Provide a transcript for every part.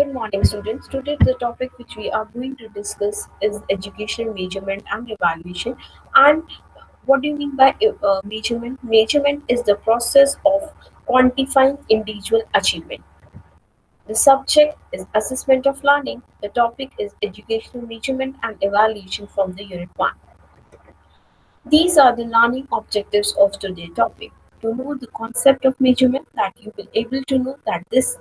Good morning, students. Today, the topic which we are going to discuss is education measurement and evaluation. And what do you mean by measurement? Measurement is the process of quantifying individual achievement. The subject is assessment of learning. The topic is educational measurement and evaluation from the unit 1. These are the learning objectives of today's topic. To know the concept of measurement, that you will able to know that this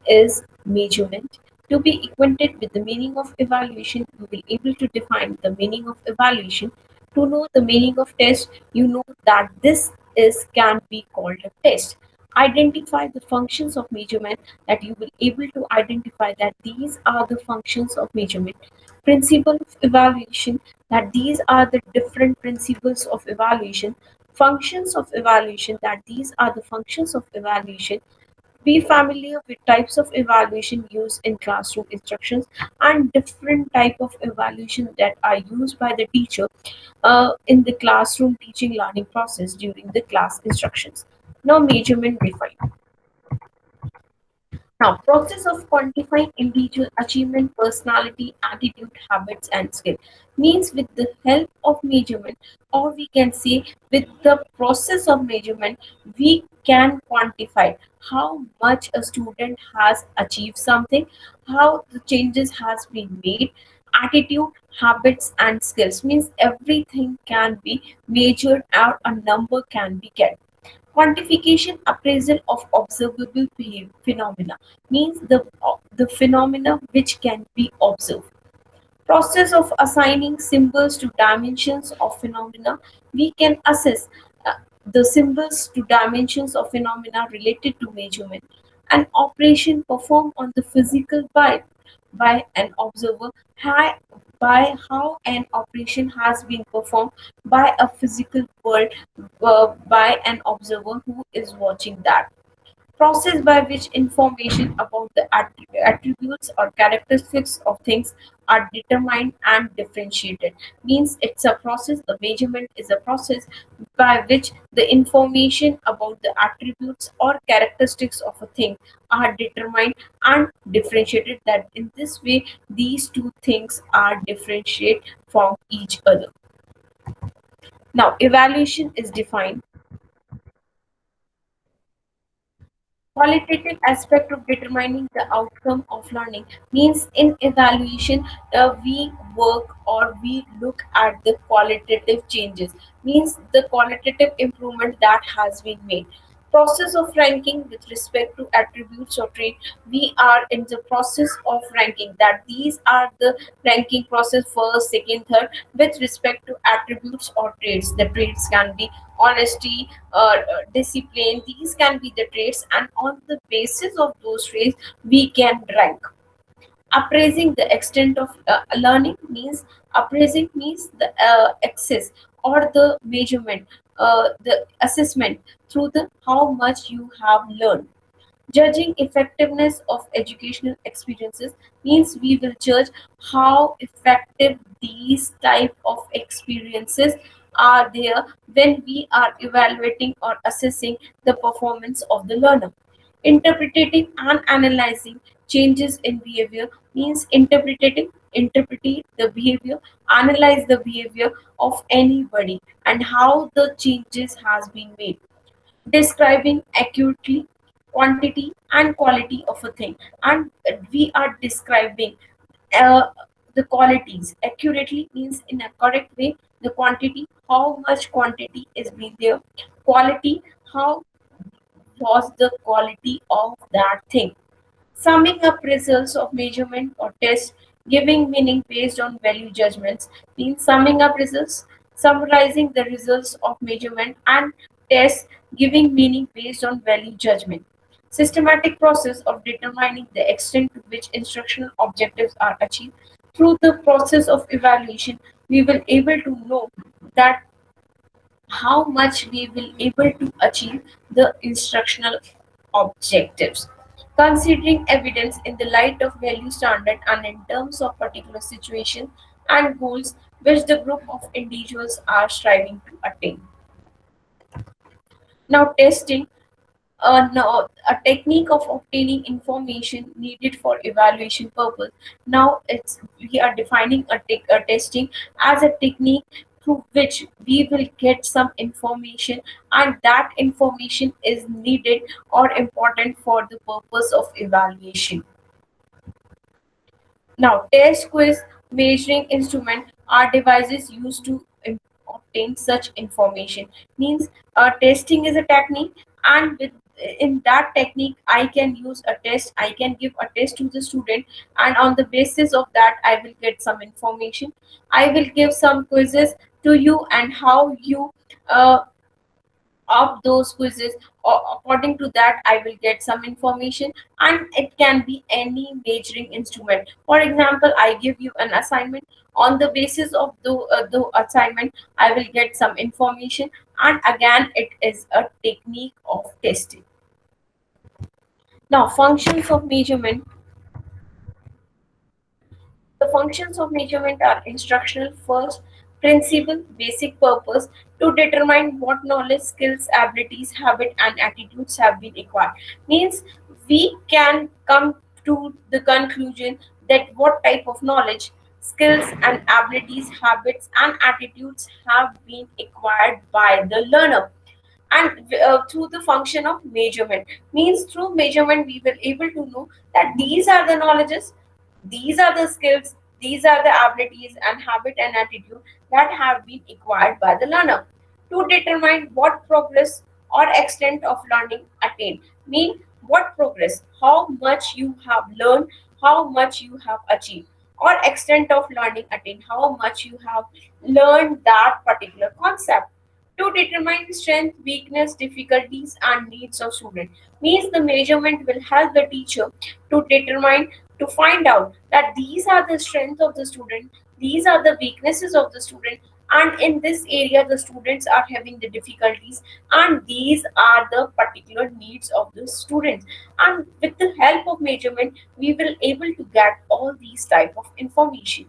is measurement. To be acquainted with the meaning of evaluation, you will able to define the meaning of evaluation. To know the meaning of test, you know that this is can be called a test. Identify the functions of measurement, that you will able to identify that these are the functions of measurement. Principle of evaluation, that these are the different principles of evaluation. Functions of evaluation, that these are the functions of evaluation. Be familiar with types of evaluation used in classroom instructions and different type of evaluation that are used by the teacher in the classroom teaching learning process during the class instructions. Now measurement defined. Now, process of quantifying individual achievement, personality, attitude, habits, and skill means with the help of measurement, or we can say with the process of measurement, we can quantify how much a student has achieved something, how the changes has been made. Attitude, habits, and skills means everything can be measured or a number can be get. Quantification appraisal of observable phenomena means the phenomena which can be observed. Process of assigning symbols to dimensions of phenomena. We can assess the symbols to dimensions of phenomena related to measurement. An operation performed on the physical by an observer, by how an operation has been performed by a physical world, by an observer who is watching that. Process by which information about the attributes or characteristics of things are determined and differentiated. Means it's a process, the measurement is a process by which the information about the attributes or characteristics of a thing are determined and differentiated, that in this way these two things are differentiate from each other. Now evaluation is defined. Qualitative aspect of determining the outcome of learning means in evaluation we work or we look at the qualitative changes, means the qualitative improvement that has been made. Process of ranking with respect to attributes or trait, we are in the process of ranking, that these are the ranking process, first, second, third, with respect to attributes or traits. The traits can be honesty, discipline, these can be the traits, and on the basis of those traits we can rank. Appraising the extent of learning means, appraising means the access or the measurement, the assessment through the how much you have learned. Judging effectiveness of educational experiences means we will judge how effective these type of experiences are there when we are evaluating or assessing the performance of the learner. Interpreting and analyzing changes in behavior means interpreting the behavior, analyze the behavior of anybody and how the changes has been made. Describing accurately quantity and quality of a thing, and we are describing uh, the qualities accurately means in a correct way, the quantity, how much quantity is being there, quality, how was the quality of that thing. Summing up results of measurement or test, giving meaning based on value judgments means summing up results, summarizing the results of measurement and test, giving meaning based on value judgment. Systematic process of determining the extent to which instructional objectives are achieved. Through the process of evaluation, we will able to know that how much we will able to achieve the instructional objectives. Considering evidence in the light of value standard and in terms of particular situation and goals which the group of individuals are striving to attain. Now testing, now a technique of obtaining information needed for evaluation purpose. Now it's we are defining a testing as a technique through which we will get some information, and that information is needed or important for the purpose of evaluation. Now, test, quiz, measuring instrument are devices used to obtain such information. Means testing is a technique, and with in that technique, I can use a test. I can give a test to the student, and on the basis of that, I will get some information. I will give some quizzes to you, and how you uh, of those quizzes, or according to that I will get some information. And it can be any measuring instrument. For example, I give you an assignment. On the basis of the assignment, I will get some information, and again it is a technique of testing. Now, functions of measurement. The functions of measurement are instructional: first, principle, basic purpose, to determine what knowledge, skills, abilities, habit, and attitudes have been acquired. Means we can come to the conclusion that what type of knowledge, skills, and abilities, habits, and attitudes have been acquired by the learner. And through the function of measurement, means through measurement we will able to know that these are the knowledges, these are the skills, these are the abilities and habit and attitude that have been acquired by the learner. To determine what progress or extent of learning attained, mean what progress, how much you have learned, how much you have achieved, or extent of learning attained, how much you have learned that particular concept. To determine strength, weakness, difficulties, and needs of student, means the measurement will help the teacher to determine, to find out that these are the strengths of the student, these are the weaknesses of the student, and in this area the students are having the difficulties, and these are the particular needs of the students. And with the help of measurement, we will able to get all these type of information.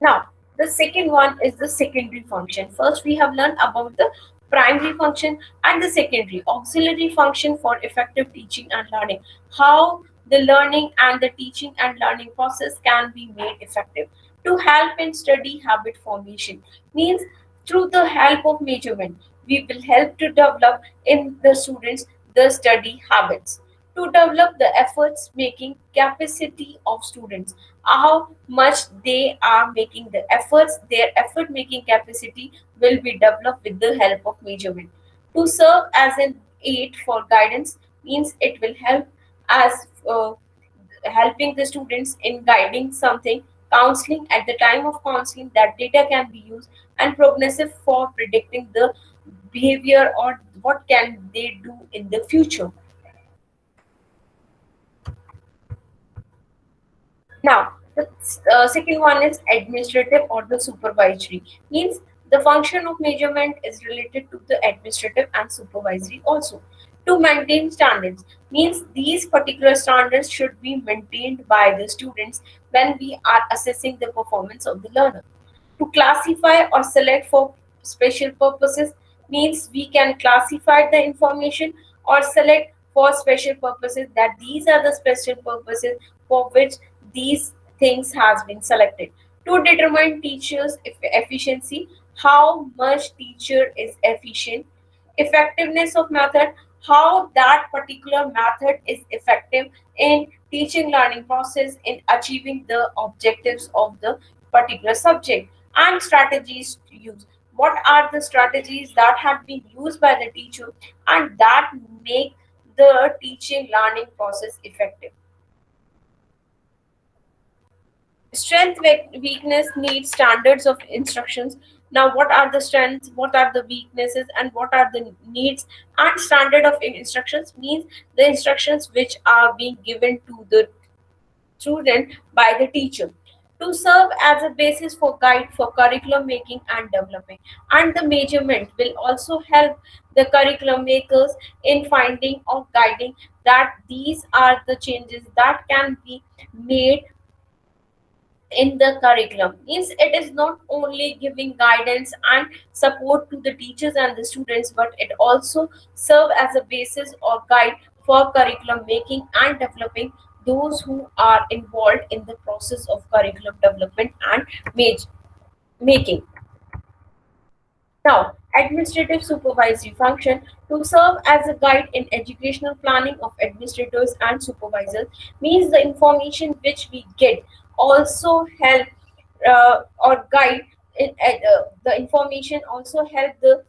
Now, the second one is the secondary function. First, we have learned about the primary function and the secondary auxiliary function for effective teaching and learning. How the learning and the teaching and learning process can be made effective. To help in study habit formation, means through the help of measurement, we will help to develop in the students the study habits. To develop the efforts making capacity of students, how much they are making the efforts, their effort making capacity will be developed with the help of measurement. To serve as an aid for guidance, means it will help as helping the students in guiding something. Counseling, at the time of counseling, that data can be used. And prognosis, for predicting the behavior or what can they do in the future. Now, the second one is administrative or the supervisory. Means the function of measurement is related to the administrative and supervisory also. To maintain standards, means these particular standards should be maintained by the students when we are assessing the performance of the learner. To classify or select for special purposes, means we can classify the information or select for special purposes, that these are the special purposes for which these things has been selected. To determine teachers efficiency, how much teacher is efficient. Effectiveness of method, how that particular method is effective in teaching learning process in achieving the objectives of the particular subject. And strategies to use, what are the strategies that have been used by the teacher and that make the teaching learning process effective. Strength, weakness, needs, standards of instructions. Now, what are the strengths, what are the weaknesses, and what are the needs and standard of instructions? Means the instructions which are being given to the student by the teacher, to serve as a basis for guide for curriculum making and developing. And the measurement will also help the curriculum makers in finding or guiding that these are the changes that can be made in the curriculum. Means it is not only giving guidance and support to the teachers and the students, but it also serve as a basis or guide for curriculum making and developing those who are involved in the process of curriculum development and making. Now, administrative supervisory function to serve as a guide in educational planning of administrators and supervisors means the information which we get also help or guide the information also help the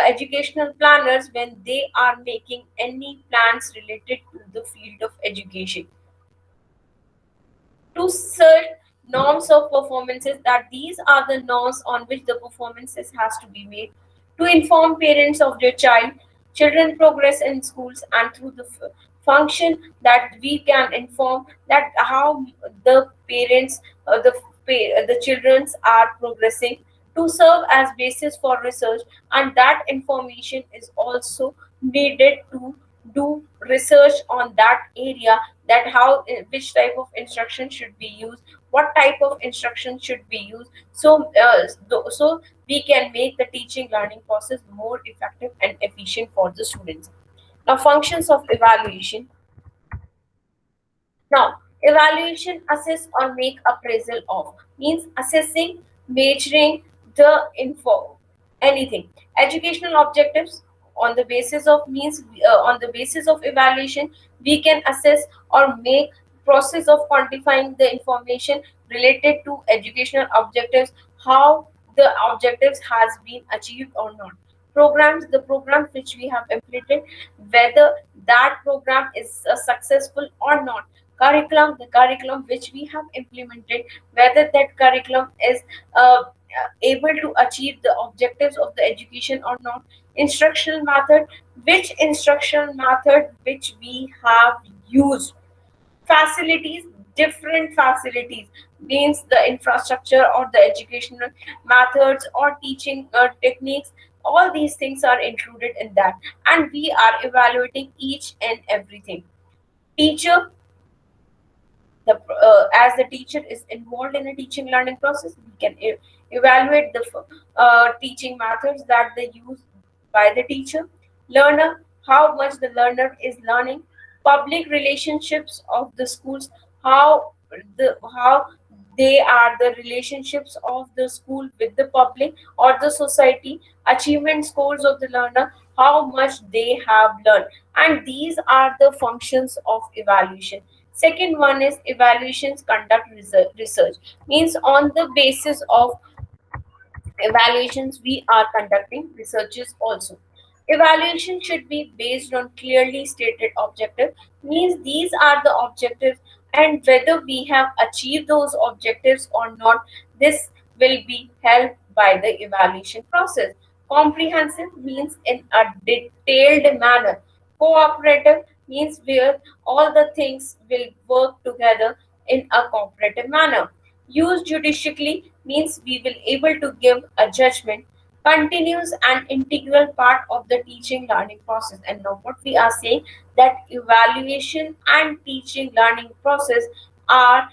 educational planners when they are making any plans related to the field of education to set norms of performances, that these are the norms on which the performances has to be made, to inform parents of their children progress in schools, and through the function that we can inform that how the parents the childrens are progressing, to serve as basis for research, and that information is also needed to do research on that area, that how which type of instruction should be used, what type of instruction should be used, so so we can make the teaching learning process more effective and efficient for the students. Now, functions of evaluation. Now, evaluation assess or make appraisal of means assessing, measuring the info, anything. Educational objectives on the basis of means on the basis of evaluation, we can assess or make process of quantifying the information related to educational objectives, how the objectives has been achieved or not. Programs, the programs which we have implemented, whether that program is successful or not. Curriculum, the curriculum which we have implemented, whether that curriculum is able to achieve the objectives of the education or not. Instructional method, which instructional method which we have used. Facilities, different facilities means the infrastructure or the educational methods or teaching techniques, all these things are included in that, and we are evaluating each and everything. Teacher, the as the teacher is involved in a teaching learning process, we can evaluate the teaching methods that they use by the teacher. Learner, how much the learner is learning. Public relationships of the schools, how how they are the relationships of the school with the public or the society. Achievement scores of the learner, how much they have learned, and these are the functions of evaluation. Second one is evaluations conduct research, means on the basis of evaluations we are conducting researches also. Evaluation should be based on clearly stated objective, means these are the objectives, and whether we have achieved those objectives or not, this will be helped by the evaluation process. Comprehensive means in a detailed manner. Cooperative means where all the things will work together in a cooperative manner. Used judicially means we will able to give a judgment. Continues an integral part of the teaching learning process. And now what we are saying, that evaluation and teaching learning process are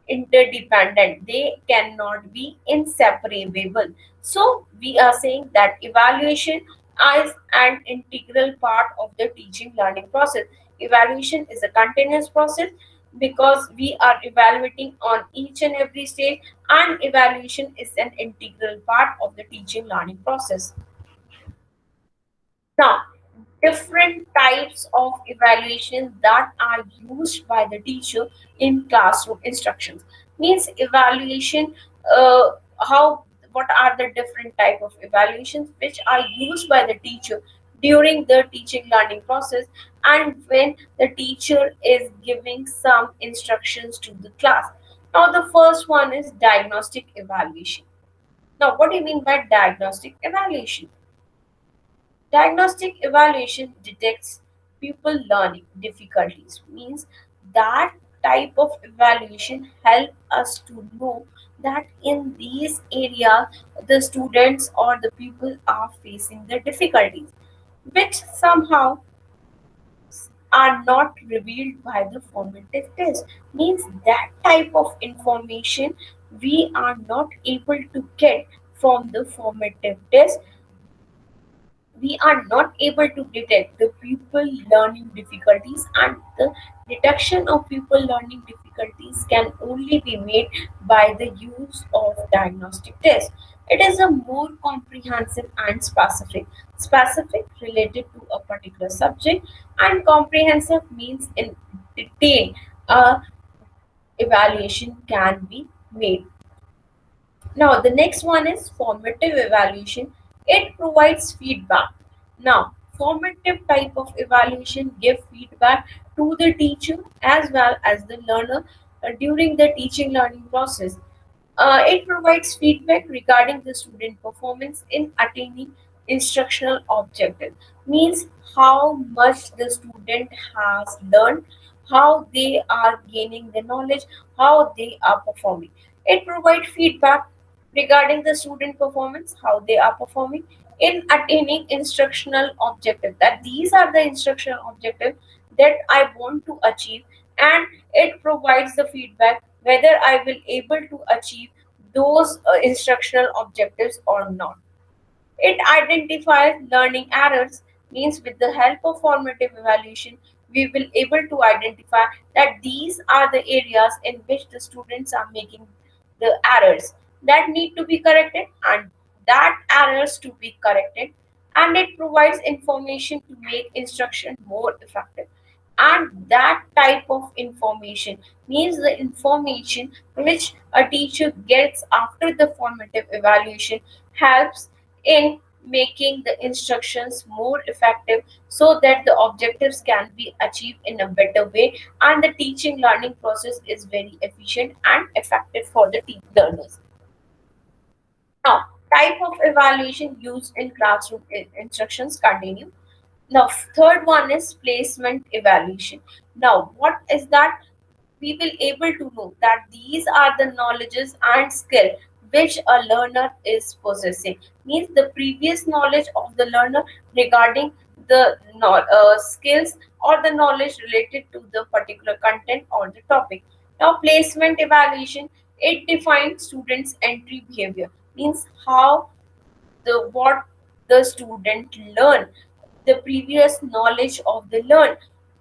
interdependent, they cannot be inseparable. So we are saying that evaluation is an integral part of the teaching learning process. Evaluation is a continuous process because we are evaluating on each and every stage, and evaluation is an integral part of the teaching learning process. Now, different types of evaluation that are used by the teacher in classroom instructions means evaluation. How what are the different type of evaluations which are used by the teacher during the teaching learning process, and when the teacher is giving some instructions to the class. Now, the first one is diagnostic evaluation. Now, what do you mean by diagnostic evaluation? Diagnostic evaluation detects pupil learning difficulties, means that type of evaluation help us to know that in these areas the students or the people are facing the difficulties, which somehow are not revealed by the formative test. Means that type of information we are not able to get from the formative test. We are not able to detect the pupil learning difficulties, and the detection of pupil learning difficulties can only be made by the use of diagnostic tests. It is a more comprehensive and specific related to a particular subject, and comprehensive means in detail evaluation can be made. Now, the next one is formative evaluation. It provides feedback. Now, formative type of evaluation give feedback to the teacher as well as the learner during the teaching learning process. It provides feedback regarding the student performance in attaining instructional objective. Means how much the student has learned, how they are gaining the knowledge, how they are performing. It provides feedback regarding the student performance, how they are performing in attaining instructional objective. That these are the instructional objective that I want to achieve, and it provides the feedback whether I will able to achieve those instructional objectives or not. It identifies learning errors. Means with the help of formative evaluation, we will able to identify that these are the areas in which the students are making the errors that need to be corrected, and that errors to be corrected. And it provides information to make instruction more effective. And that type of information means the information which a teacher gets after the formative evaluation helps in making the instructions more effective, so that the objectives can be achieved in a better way, and the teaching learning process is very efficient and effective for the learners. Now, type of evaluation used in classroom instructions continue. Now, third one is placement evaluation. Now, what is that? We will able to know that these are the knowledges and skill which a learner is possessing. Means the previous knowledge of the learner regarding the skills or the knowledge related to the particular content or the topic. Now, placement evaluation, it defines students' entry behavior. Means how the what the student learn, the previous knowledge of the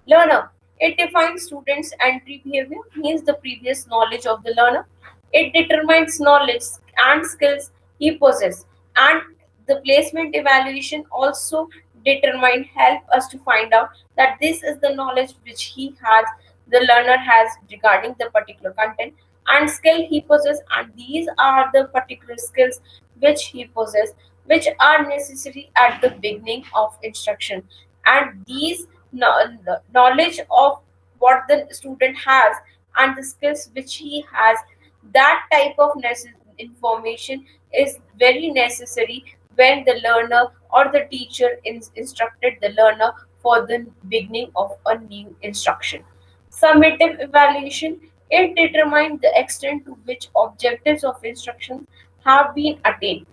learner. It defines students entry behavior. Means the previous knowledge of the learner. It determines knowledge and skills he possesses. And the placement evaluation also determine help us to find out that this is the knowledge which he has, the learner has regarding the particular content and skill he possesses, and these are the particular skills which he possesses, which are necessary at the beginning of instruction. And these knowledge of what the student has and the skills which he has, that type of information is very necessary when the learner or the teacher instructed the learner for the beginning of a new instruction. Summative evaluation, it determines the extent to which objectives of instruction have been attained.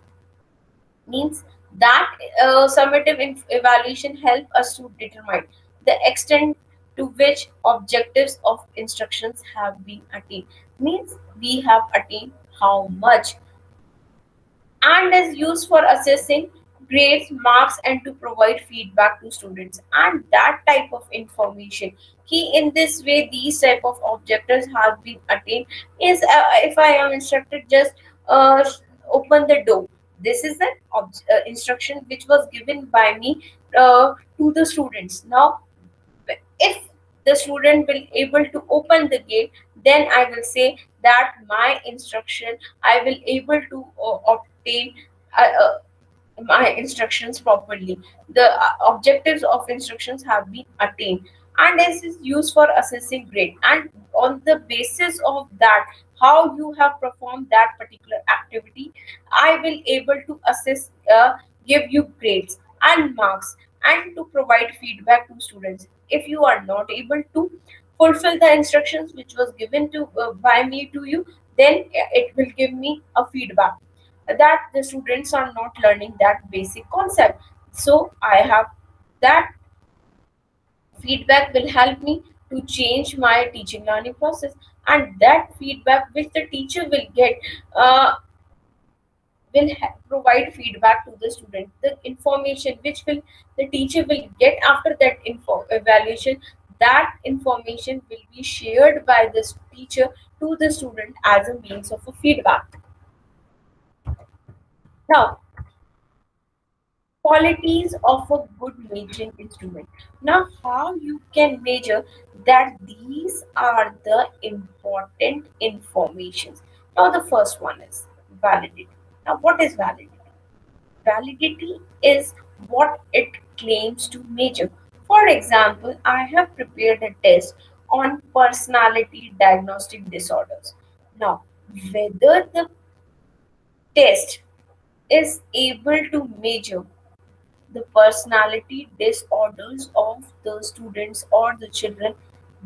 Means that summative evaluation help us to determine the extent to which objectives of instructions have been attained. Means we have attained how much, and is used for assessing grades, marks, and to provide feedback to students. And that type of information, key in this way these type of objectives have been attained is if I am instructed just open the door. This is an instruction which was given by me to the students. Now if the student will able to open the gate, then I will say that my instruction, I will able to obtain uh, uh, my instructions properly. The objectives of instructions have been attained, and this is used for assessing grade. And on the basis of that, how you have performed that particular activity, I will able to assess, give you grades and marks, and to provide feedback to students. If you are not able to fulfill the instructions which was given to by me to you, then it will give me a feedback that the students are not learning that basic concept. So I have that Feedback will help me to change my teaching learning process, and that feedback which the teacher will get uh, provide feedback to the student. The information which will the teacher will get after that evaluation, that information will be shared by the teacher to the student as a means of a feedback. Now, qualities of a good measuring instrument. Now, how you can measure that these are the important informations. Now, the first one is validity. Now, what is validity? Validity is what it claims to measure. For example, I have prepared a test on personality diagnostic disorders. Now, whether the test is able to measure the personality disorders of the students or the children,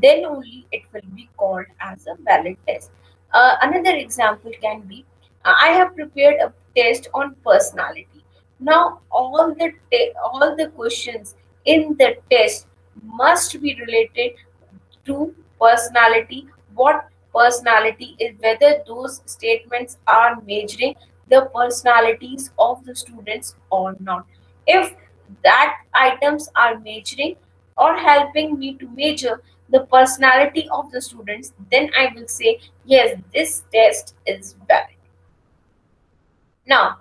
then only it will be called as a valid test. Another example can be I have prepared a test on personality. Now, all the questions in the test must be related to personality. What personality is, whether those statements are measuring the personalities of the students or not. If that items are measuring or helping me to measure the personality of the students, then I will say yes, this test is valid. Now,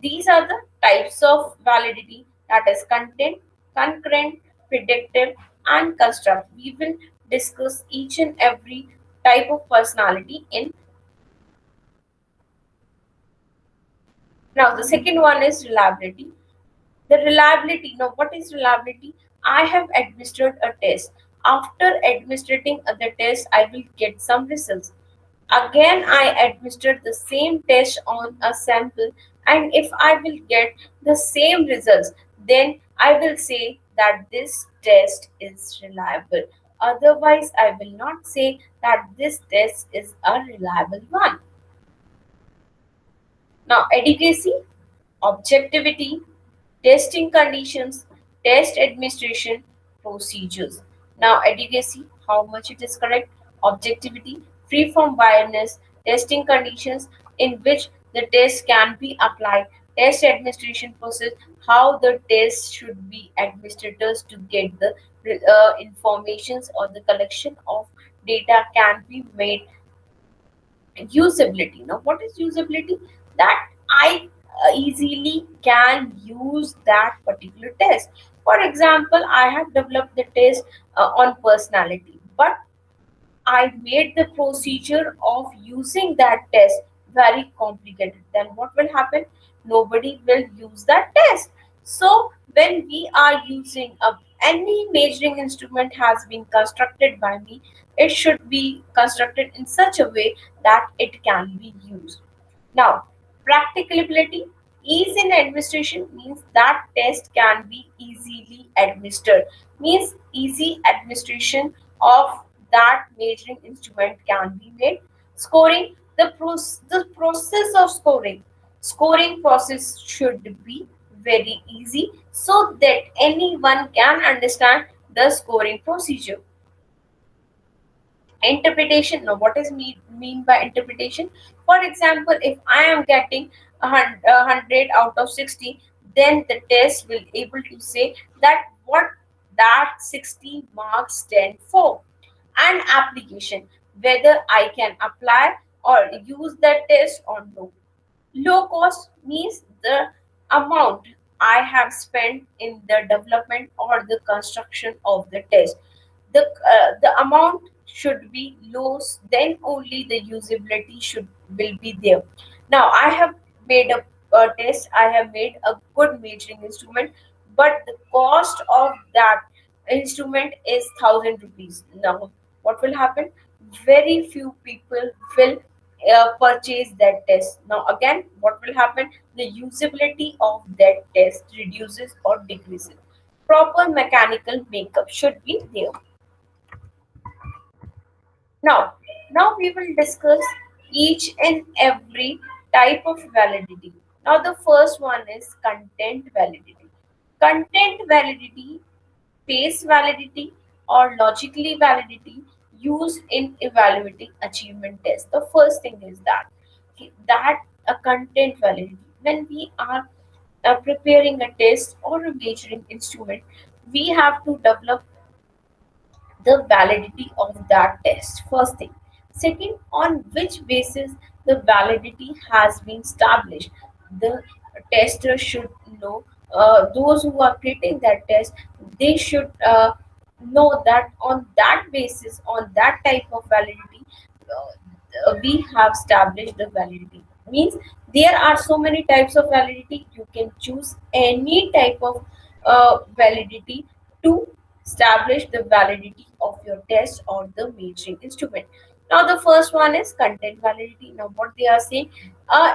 these are the types of validity, that is content, concurrent, predictive, and construct. We will discuss each and every type of personality in. Now, the second one is reliability. The reliability. Now, what is reliability? I have administered a test. After administering the test, I will get some results. Again, I administered the same test on a sample, and if I will get the same results, then I will say that this test is reliable. Otherwise, I will not say that this test is a reliable one. Now, adequacy, objectivity, testing conditions, test administration, procedures. Now, adequacy, how much it is correct, objectivity, free from biasness, testing conditions in which the test can be applied, test administration process, how the test should be administered to get the informations or the collection of data can be made. Usability. Now, what is usability? That I easily can use that particular test. For example, I have developed the test on personality, but I made the procedure of using that test very complicated. Then what will happen? Nobody will use that test. So when we are using any measuring instrument has been constructed by me, it should be constructed in such a way that it can be used. Now, practicability, ease in administration means that test can be easily administered. Means easy administration of that measuring instrument can be made. Scoring, the process of scoring process should be very easy so that anyone can understand the scoring procedure. Interpretation. Now, what is mean by interpretation? For example, if I am getting 100 out of 60, then the test will able to say that what that 60 marks stand for. And application, whether I can apply or use that test or no. Low cost means the amount I have spent in the development or the construction of the test. The amount should be low, then only the usability should will be there. Now I have made a test, I have made a good measuring instrument, but the cost of that instrument is 1,000 rupees. Now what will happen? Very few people will purchase that test. Now again, what will happen? The usability of that test reduces or decreases. Proper mechanical makeup should be there. Now, now we will discuss each and every type of validity. Now, the first one is content validity. Content validity face validity or logically validity used in evaluating achievement tests. The first thing is that a content validity. When we are preparing a test or a measuring instrument, we have to develop the validity of that test. First thing. Second, on which basis the validity has been established. The tester should know, those who are creating that test, they should know that on that basis, on that type of validity, we have established the validity. Means there are so many types of validity. You can choose any type of validity to establish the validity of your test or the measuring instrument. Now the first one is content validity. Now what they are saying,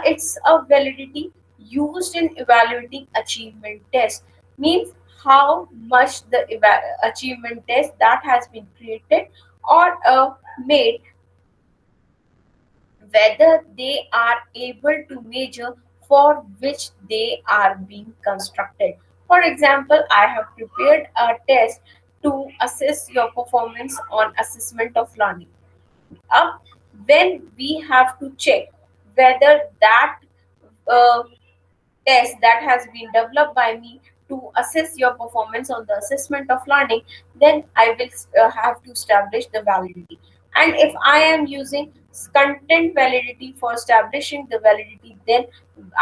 it's a validity used in evaluating achievement test. Means how much the achievement test that has been created or made, whether they are able to measure for which they are being constructed. For example, I have prepared a test to assess your performance on assessment of learning. Up when we have to check whether that uh, test that has been developed by me to assess your performance on the assessment of learning, then I will have to establish the validity. And if I am using content validity for establishing the validity, then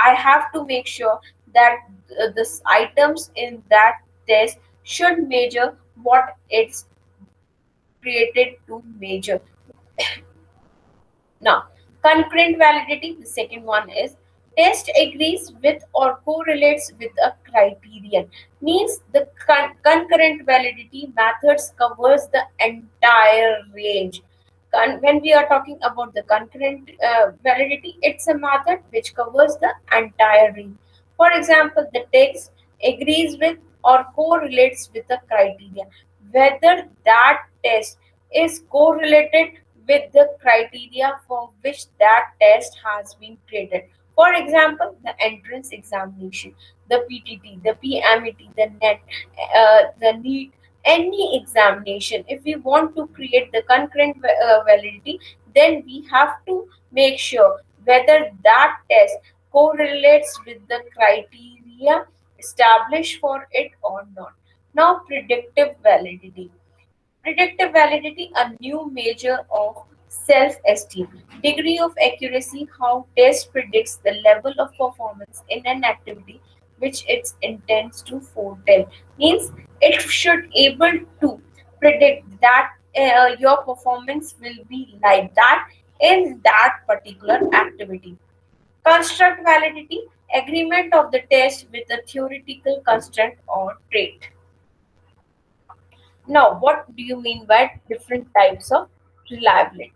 I have to make sure that the items in that test should measure what it's created to measure. Now, concurrent validity, the second one is test agrees with or correlates with a criterion. Means the concurrent validity methods covers the entire range. When we are talking about the concurrent validity, it's a method which covers the entire range. For example, the text agrees with or correlates with the criteria. Whether that test is correlated with the criteria for which that test has been created. For example, the entrance examination, the PTT, the PMET, the NET, the NEET, any examination. If we want to create the concurrent validity, then we have to make sure whether that test correlates with the criteria established for it or not. Now, predictive validity. Predictive validity, a new measure of self-esteem. Degree of accuracy, how test predicts the level of performance in an activity which it intends to foretell. Means it should able to predict that your performance will be like that in that particular activity. Construct validity, agreement of the test with a theoretical constraint or trait. Now, what do you mean by different types of reliability?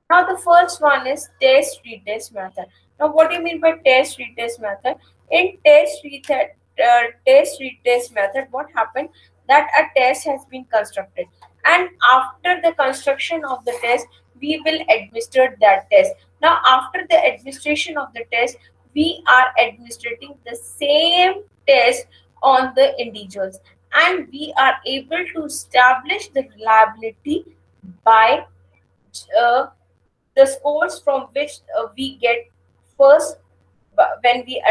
Now, the first one is test retest method. Now, what do you mean by test retest method? In test retest method, what happened? That a test has been constructed, and after the construction of the test, we will administer that test. Now, after the administration of the test, we are administrating the same test on the individuals, and we are able to establish the reliability by uh, the scores from which we get first when we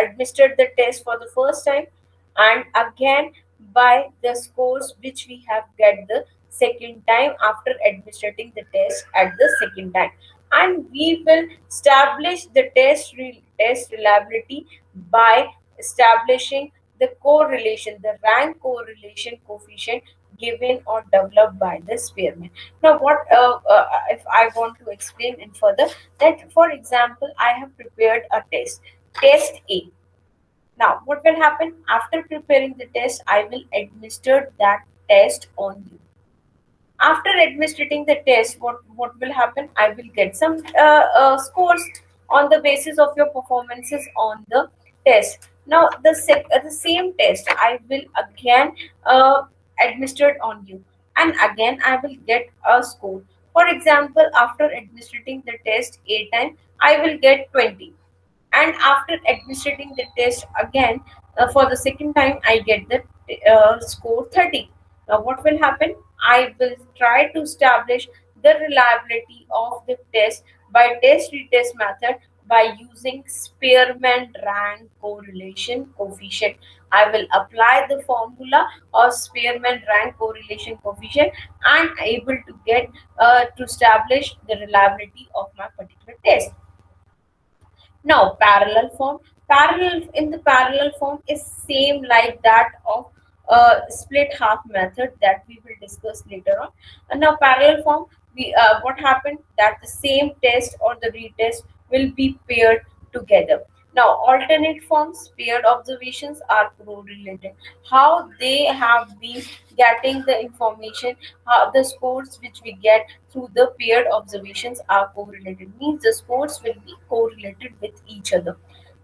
administered the test for the first time, and again by the scores which we have get the second time after administering the test at the second time. And we will establish the test reliability by establishing the correlation, the rank correlation coefficient given or developed by the spearman. Now, what if I want to explain in further that, for example, I have prepared a test A. Now, what will happen after preparing the test? I will administer that test on you. After administering the test, what will happen? I will get some scores on the basis of your performances on the test. Now the same test I will again administered on you, and again I will get a score. For example, after administering the test 8 times, I will get 20, and after administering the test again for the second time I get the score 30. Now, what will happen? I will try to establish the reliability of the test by test retest method by using Spearman rank correlation coefficient. I will apply the formula of Spearman rank correlation coefficient and able to get to establish the reliability of my particular test. Now, parallel form. Parallel in the parallel form is same like that of split half method that we will discuss later on. And now, parallel form, we what happened that the same test or the retest will be paired together. Now, alternate forms, paired observations are correlated. How they have been getting the information, how the scores which we get through the paired observations are correlated. Means the scores will be correlated with each other.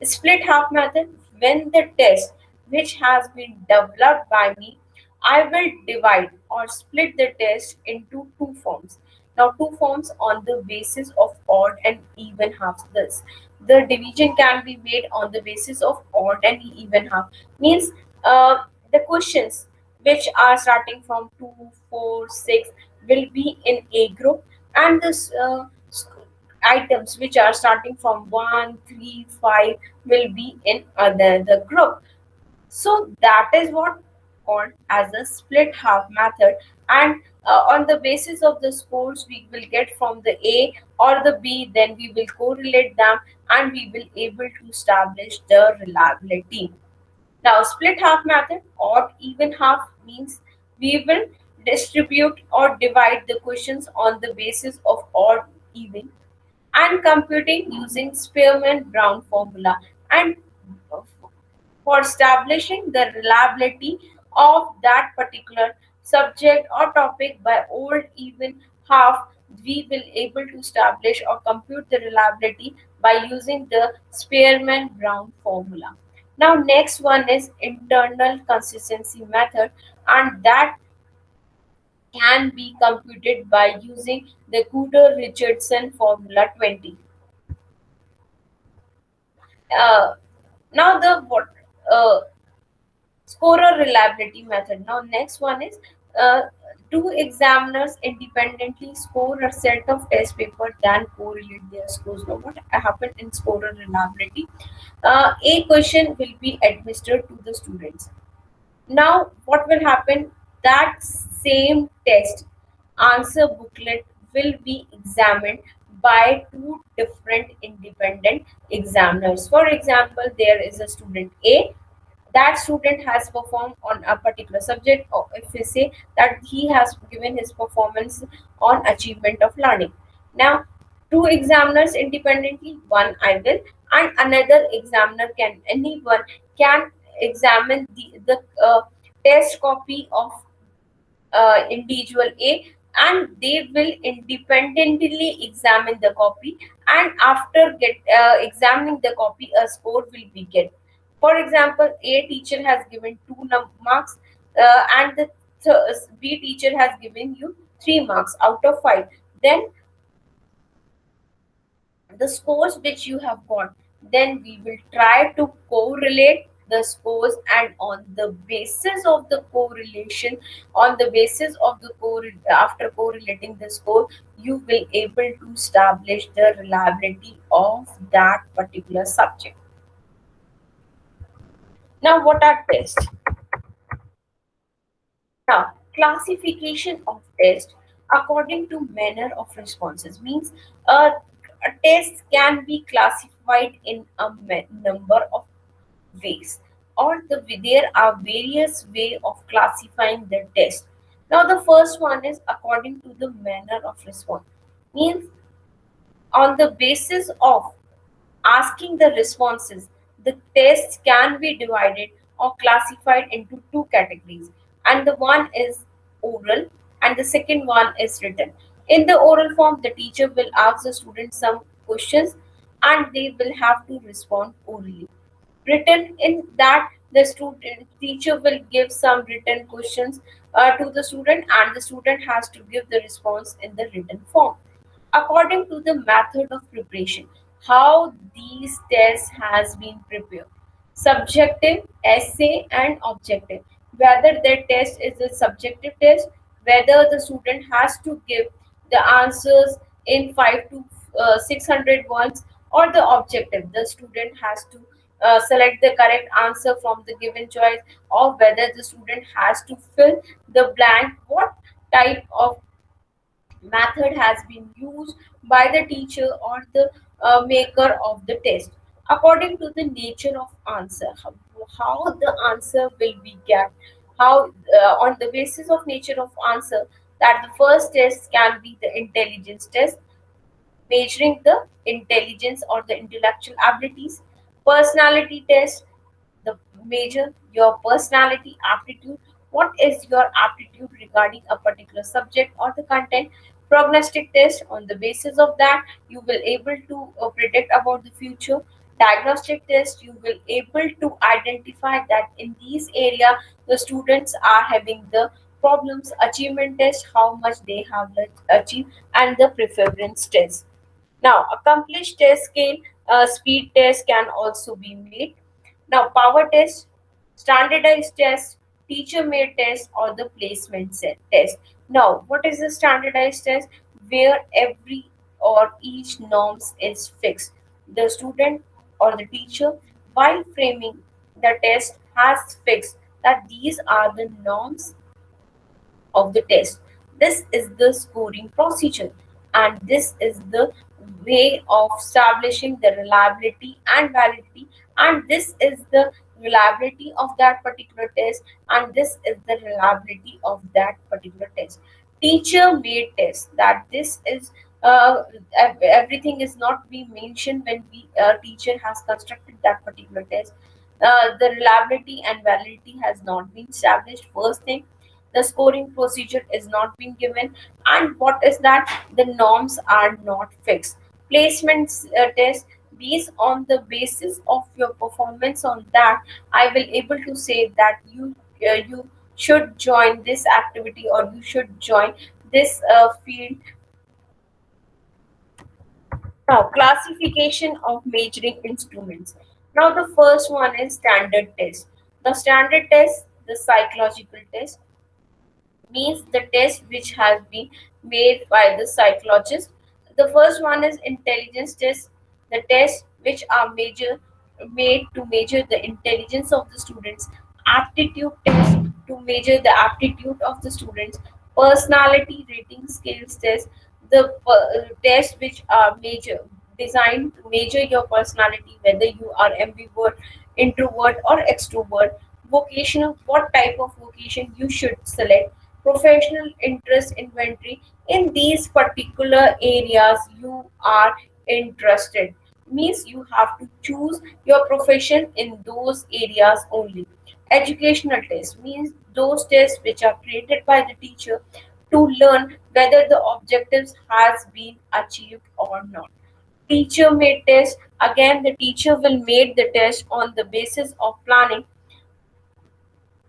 Split half method, when the test which has been developed by me, I will divide or split the test into two forms. Now, two forms on the basis of odd and even halves. This the division can be made on the basis of odd and even half. Means the questions which are starting from 2, 4, 6 will be in A group, and this items which are starting from 1, 3, 5 will be in the group. So that is what called as a split half method, and on the basis of the scores we will get from the A or the B, then we will correlate them and we will able to establish the reliability. Now, split half method, odd even half means we will distribute or divide the questions on the basis of odd even and computing using Spearman-Brown formula, and for establishing the reliability of that particular subject or topic by old even half, we will able to establish or compute the reliability by using the Spearman-Brown formula. Now, next one is internal consistency method, and that can be computed by using the Cooter-Richardson formula 20. Uh, now the what scorer reliability method. Now next one is uh, two examiners independently score a set of test paper then correlate their scores. Now what happened in scorer reliability? A question will be administered to the students. Now, what will happen? That same test answer booklet will be examined by two different independent examiners. For example, there is a student A. That student has performed on a particular subject, or if we say that he has given his performance on achievement of learning. Now, two examiners independently, one I will, and another examiner can, anyone can examine the test copy of individual A, and they will independently examine the copy, and after get examining the copy a score will be get. For example, A teacher has given 2 marks, and the B teacher has given you 3 marks out of 5. Then the scores which you have got, then we will try to correlate the scores, and on the basis of the correlation, on the basis of the after correlating the score, you will able to establish the reliability of that particular subject. Now, what are tests? Now, classification of test according to manner of responses means a test can be classified in a number of ways, or there are various way of classifying the test. Now, the first one is according to the manner of response means on the basis of asking the responses, the tests can be divided or classified into two categories, and the one is oral and the second one is written. In the oral form, the teacher will ask the student some questions and they will have to respond orally. Written in that, the student teacher will give some written questions to the student, and the student has to give the response in the written form according to the method of preparation. How these tests has been prepared: subjective, essay, and objective. whether their test is a subjective test, whether the student has to give the answers in 5 to 600 words, or the objective. The student has to select the correct answer from the given choice, or whether the student has to fill the blank. What type of method has been used by the teacher or the maker of the test according to the nature of answer, how the answer will be get, how on the basis of nature of answer, that the first test can be the intelligence test, measuring the intelligence or the intellectual abilities. Personality test, the measure your personality aptitude. What is your aptitude regarding a particular subject or the content? Prognostic test, on the basis of that you will able to predict about the future. Diagnostic test, you will able to identify that in these area the students are having the problems. Achievement test, how much they have achieved. And the preference test. Now, accomplished test scale, speed test can also be made. Now, power test, standardized test, teacher made test, or the placement set test. Now, what is the standardized test? Where every or each norms is fixed. The student or the teacher, while framing the test, has fixed that these are the norms of the test. This is the scoring procedure, and this is the way of establishing the reliability and validity, and this is the reliability of that particular test, and this is the reliability of that particular test. Teacher made test, that this is everything is not being mentioned when we teacher has constructed that particular test. The reliability and validity has not been established. First thing, the scoring procedure is not being given, and what is that, the norms are not fixed. Placements test, based on the basis of your performance on that, I will able to say that you should join this activity or you should join this field. Now, classification of measuring instruments. Now the first one is standard test. The standard test, the psychological test, means the test which has been made by the psychologist. The first one is intelligence test, the test which are made to measure the intelligence of the students. Aptitude test, to measure the aptitude of the students. Personality rating skills test, the test which are designed to measure your personality, whether you are ambivert, introvert, or extrovert. Vocational, what type of vocation you should select. Professional interest inventory, in these particular areas you are interested, means you have to choose your profession in those areas only. Educational tests, means those tests which are created by the teacher to learn whether the objectives has been achieved or not. Teacher made test, again the teacher will make the test on the basis of planning.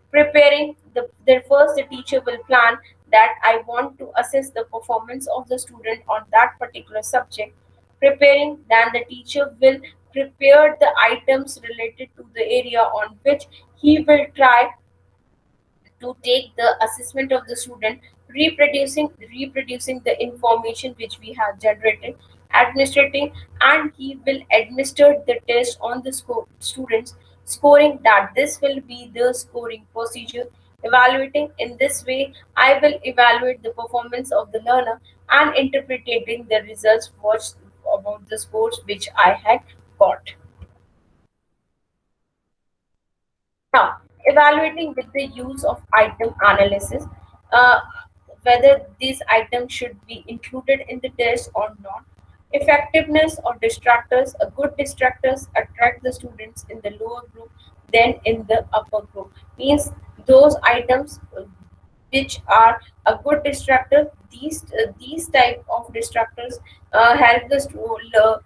Preparing, the first the teacher will plan that I want to assess the performance of the student on that particular subject. Preparing, then the teacher will prepare the items related to the area on which he will try to take the assessment of the student. Reproducing the information which we have generated. Administrating, and he will administer the test on the students. Scoring, that this will be the scoring procedure. Evaluating, in this way I will evaluate the performance of the learner, and interpreting the results watched about the scores which I had got. Now, evaluating with the use of item analysis, uh, whether these items should be included in the test or not. Effectiveness or distractors, a good distractors attract the students in the lower group than in the upper group. Means those items which are a good distractor. These type of distractors help the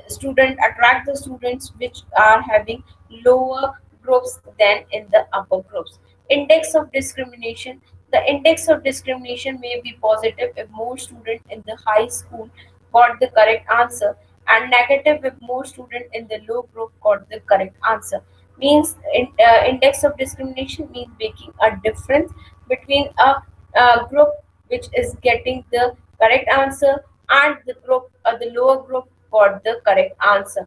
student attract the students which are having lower groups than in the upper groups. Index of discrimination. The index of discrimination may be positive if more students in the high school got the correct answer, and negative if more students in the low group got the correct answer. means index of discrimination means making a difference between a group which is getting the correct answer and the lower group got the correct answer.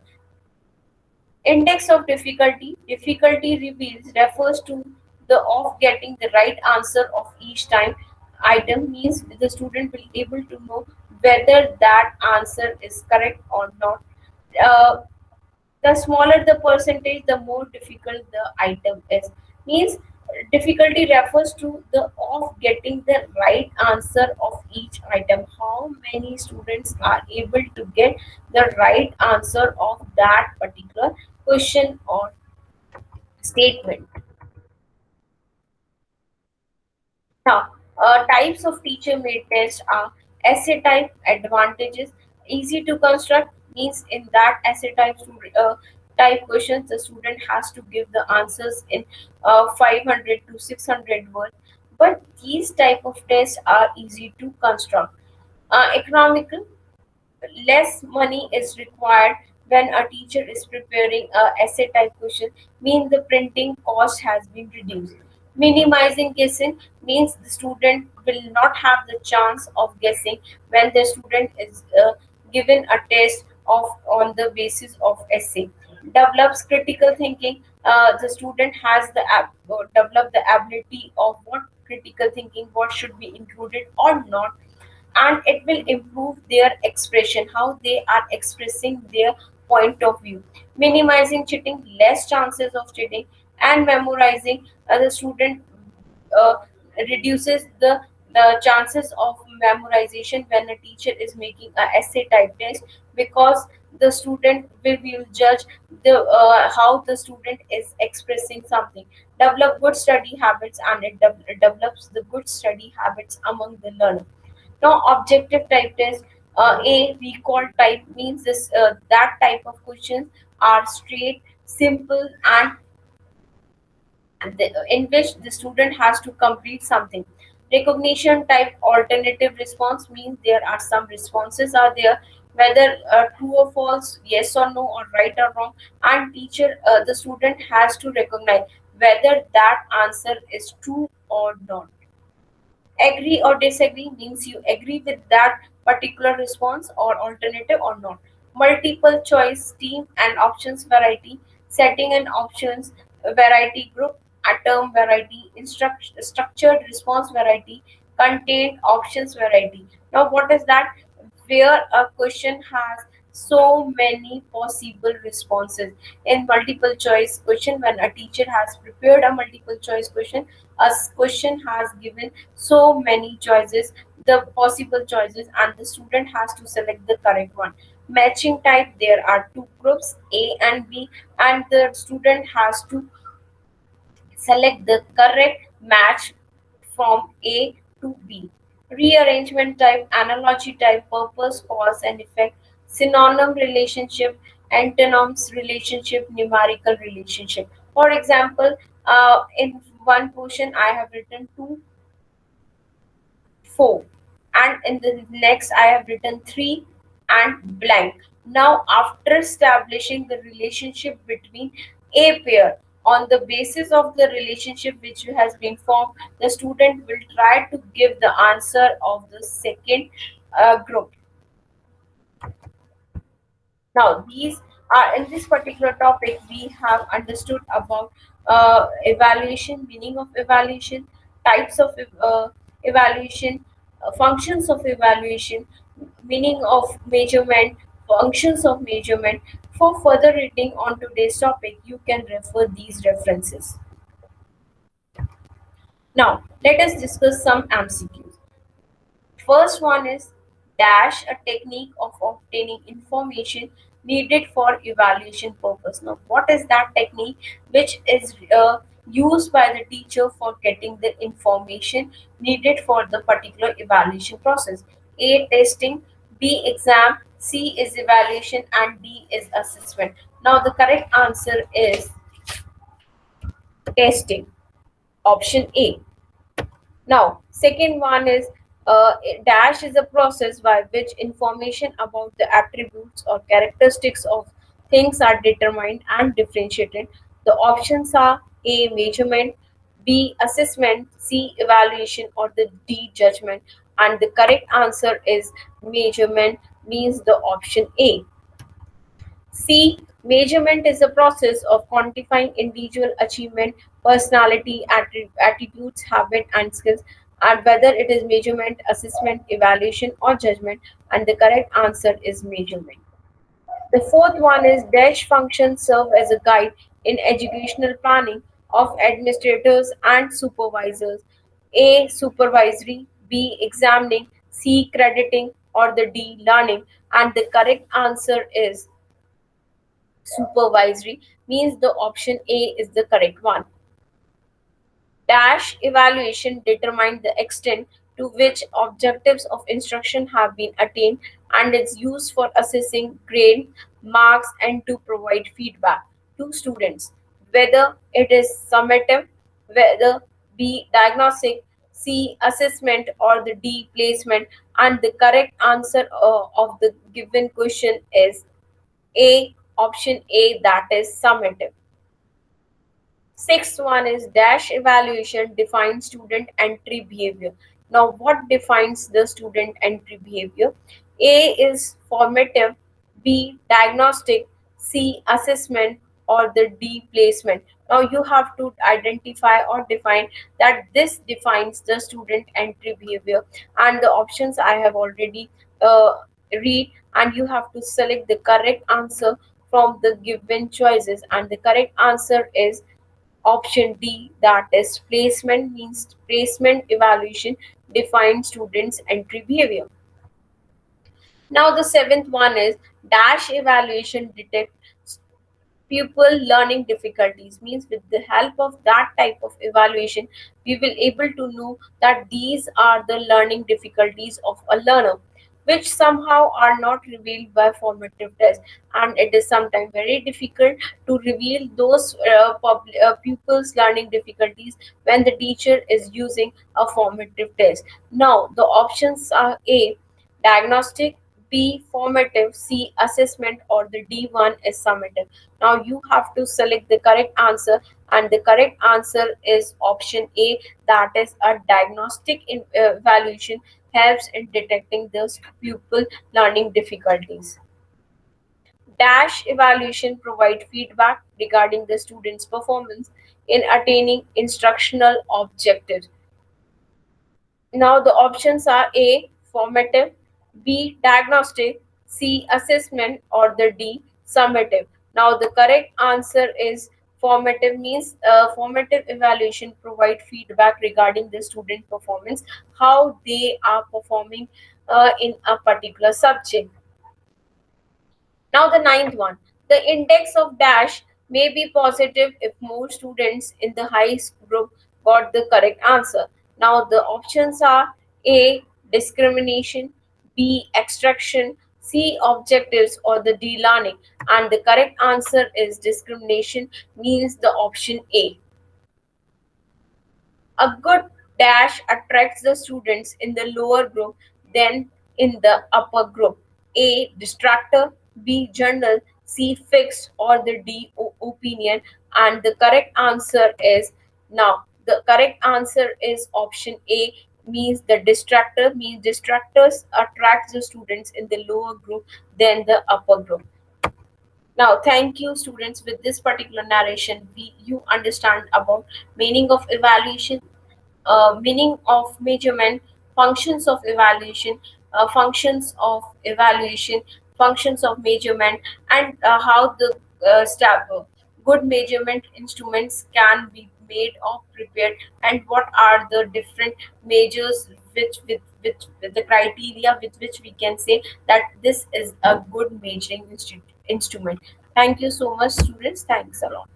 Index of difficulty reveals refers to the of getting the right answer of each time item, means the student will able to know whether that answer is correct or not. Uh, the smaller the percentage, the more difficult the item is. Means difficulty refers to the of getting the right answer of each item. How many students are able to get the right answer of that particular question or statement. Now, types of teacher-made tests are essay type advantages. Easy to construct means in that essay type questions, the student has to give the answers in 500 to 600 words. But these type of tests are easy to construct. Economical, less money is required when a teacher is preparing a essay type question, means the printing cost has been reduced. Minimizing guessing means the student will not have the chance of guessing when the student is given a test of on the basis of essay. Develops critical thinking, the student has develop the ability of what critical thinking, what should be included or not, and it will improve their expression, how they are expressing their point of view. Minimizing cheating, less chances of cheating, and memorizing, the student uh, reduces the chances of memorization when a teacher is making a essay type test, because the student will judge the how the student is expressing something. Develop good study habits, and it develops the good study habits among the learner. Now, objective type test. A recall type means this that type of questions are straight, simple, and in which the student has to complete something. Recognition type alternative response means there are some responses are there, whether true or false, yes or no, or right or wrong, and the student has to recognize whether that answer is true or not. Agree or disagree means you agree with that particular response or alternative or not. Multiple choice team and options variety, setting an options variety group, a term variety, structured response variety, contained options variety. Now, what is that? Where a question has so many possible responses. In multiple choice question, when a teacher has prepared a multiple choice question, question has given so many choices, the possible choices, and the student has to select the correct one. Matching type, there are two groups, A and B, and the student has to select the correct match from A to B. Rearrangement type, analogy type, purpose, cause and effect, synonym relationship, antonyms relationship, numerical relationship. For example, in one portion I have written 2, 4, and in the next I have written 3 and blank. Now, after establishing the relationship between a pair, on the basis of the relationship which has been formed, the student will try to give the answer of the second group. Now, these are in this particular topic, we have understood about evaluation, meaning of evaluation, types of evaluation, functions of evaluation, meaning of measurement, functions of measurement. For further reading on today's topic, you can refer these references. Now, let us discuss some MCQs. First one is dash, a technique of obtaining information needed for evaluation purpose. Now, what is that technique which is used by the teacher for getting the information needed for the particular evaluation process? A, testing, B, exam, C is evaluation, and D is assessment. Now, the correct answer is testing, option A. Now, second one is dash is a process by which information about the attributes or characteristics of things are determined and differentiated. The options are A. Measurement, B. Assessment, C. Evaluation, or the D. Judgment. And the correct answer is measurement, means the option A. C. Measurement is the process of quantifying individual achievement, personality, attitudes, habit, and skills, and whether it is measurement, assessment, evaluation, or judgment. And the correct answer is measurement. The fourth one is dash functions serve as a guide in educational planning of administrators and supervisors. A. Supervisory, B. Examining, C. Crediting, or the D. Learning. And the correct answer is supervisory, means the option A is the correct one. Dash evaluation determines the extent to which objectives of instruction have been attained and is used for assessing grade, marks, and to provide feedback to students. Whether it is summative, whether B diagnostic, C assessment, or the D placement, and the correct answer of the given question is A, option A, that is summative. Sixth one is dash evaluation defines student entry behavior. Now, what defines the student entry behavior? A is formative, B diagnostic, C assessment, or the D placement. Now, you have to identify or define that this defines the student entry behavior, and the options I have already read, and you have to select the correct answer from the given choices, and the correct answer is option D, that is placement, means placement evaluation defines students' entry behavior. Now the seventh one is dash evaluation detects pupil learning difficulties, means with the help of that type of evaluation we will able to know that these are the learning difficulties of a learner, which somehow are not revealed by formative tests, and it is sometimes very difficult to reveal those pupils learning difficulties when the teacher is using a formative test. Now the options are A diagnostic, B formative, C assessment, or the D1 is summative. Now you have to select the correct answer, and the correct answer is option A, that is a diagnostic evaluation helps in detecting the pupil learning difficulties. Dash evaluation provide feedback regarding the student's performance in attaining instructional objectives. Now the options are A formative, B diagnostic, C assessment, or the D summative. Now the correct answer is formative, means formative evaluation provide feedback regarding the student performance, how they are performing in a particular subject. Now the ninth one, the index of dash may be positive if more students in the high group got the correct answer. Now the options are A discrimination, B extraction, C objectives, or the D learning. And the correct answer is discrimination, means the option A. A good dash attracts the students in the lower group than in the upper group. A. Distractor, B. Journal, C. Fixed, or the D. Opinion. And the correct answer is now. The correct answer is option A, means the distractor, means distractors attracts the students in the lower group than the upper group. Now, thank you, students. With this particular narration, you understand about meaning of evaluation, meaning of measurement, functions of evaluation, functions of measurement, and how the good measurement instruments can be made or prepared, and what are the different measures with the criteria with which we can say that this is a good measuring instrument. Thank you so much, students. Thanks a lot.